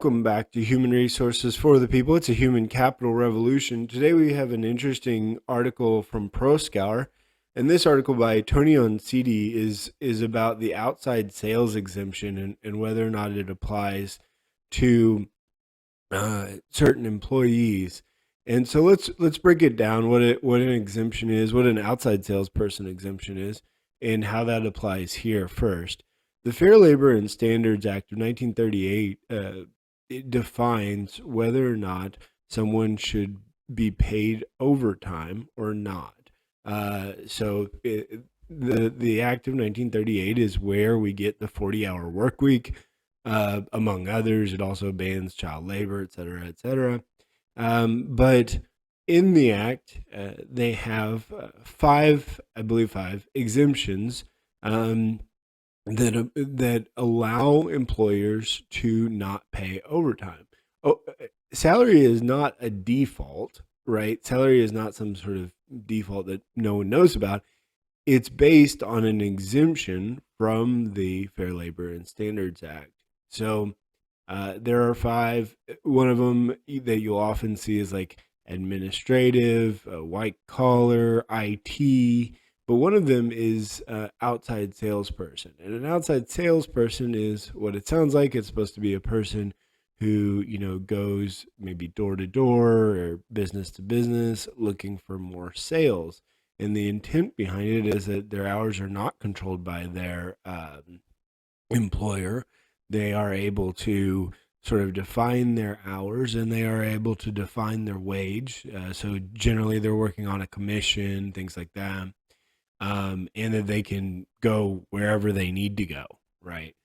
Welcome back to Human Resources for the People. It's a human capital revolution. Today we have an interesting article from ProScour, and this article by Tony Oncidi is about the outside sales exemption and whether or not it applies to certain employees. And so let's break it down what an exemption is, what an outside salesperson exemption is, and how that applies here first. The Fair Labor and Standards Act of 1938 it defines whether or not someone should be paid overtime or not. The Act of 1938 is where we get the 40-hour work week, among others. It also bans child labor, et cetera, et cetera. But in the Act, they have five exemptions that allow employers to not pay overtime. Salary is not a default, right? Salary is not some sort of default that no one knows about. It's based on an exemption from the Fair Labor and Standards Act. So there are five. One of them that you'll often see is like administrative, white collar, IT. But one of them is outside salesperson. And an outside salesperson is what it sounds like. It's supposed to be a person who, goes maybe door to door or business to business looking for more sales. And the intent behind it is that their hours are not controlled by their employer. They are able to sort of define their hours, and they are able to define their wage. So generally they're working on a commission, things like that. And that they can go wherever they need to go, right?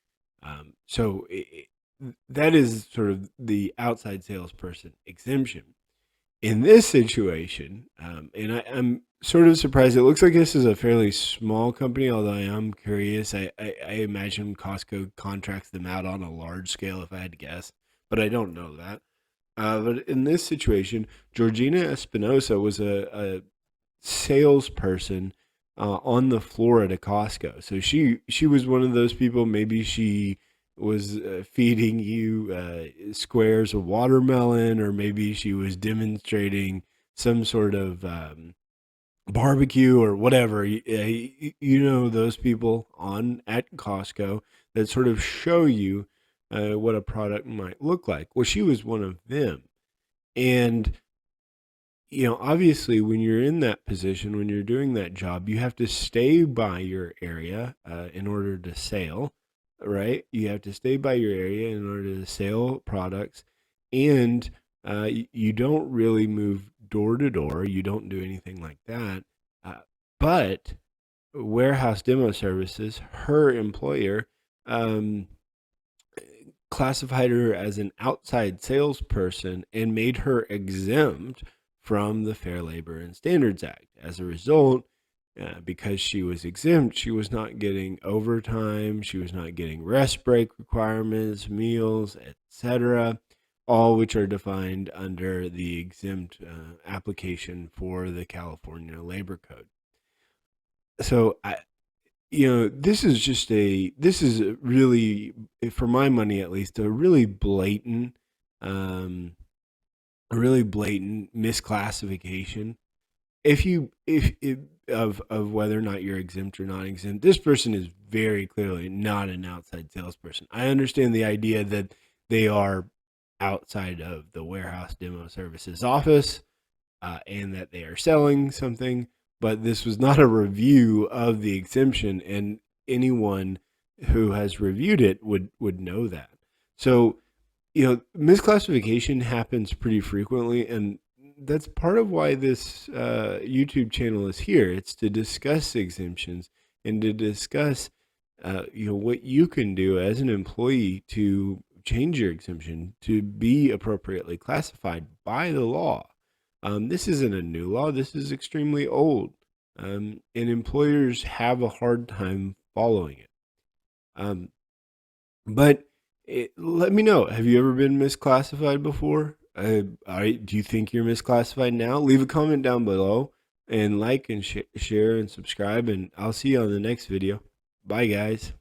That is sort of the outside salesperson exemption. In this situation, and I'm sort of surprised, it looks like this is a fairly small company, although I am curious. I imagine Costco contracts them out on a large scale, if I had to guess, but I don't know that. But in this situation, Georgina Espinosa was a salesperson on the floor at a Costco. So she was one of those people. Maybe she was feeding you squares of watermelon, or maybe she was demonstrating some sort of barbecue or whatever. Those people at Costco that sort of show you what a product might look like. Well, she was one of them. And obviously when you're in that position, when you're doing that job, you have to stay by your area in order to sell, right? You have to stay by your area in order to sell products. And you don't really move door to door. You don't do anything like that. But Warehouse Demo Services, her employer, classified her as an outside salesperson and made her exempt from the Fair Labor and Standards Act. As a result, because she was exempt, she was not getting overtime, she was not getting rest break requirements, meals, etc., all which are defined under the exempt application for the California Labor Code. So this is really, for my money at least, a really blatant misclassification. Of whether or not you're exempt or not exempt. This person is very clearly not an outside salesperson. I understand the idea that they are outside of the Warehouse Demo Services office and that they are selling something, but this was not a review of the exemption, and anyone who has reviewed it would know that. So misclassification happens pretty frequently, and that's part of why this YouTube channel is here. It's to discuss exemptions and to discuss what you can do as an employee to change your exemption to be appropriately classified by the law. This isn't a new law. This is extremely old, and employers have a hard time following it. Let me know. Have you ever been misclassified before? Do you think you're misclassified now? Leave a comment down below and like and share and subscribe, and I'll see you on the next video. Bye, guys.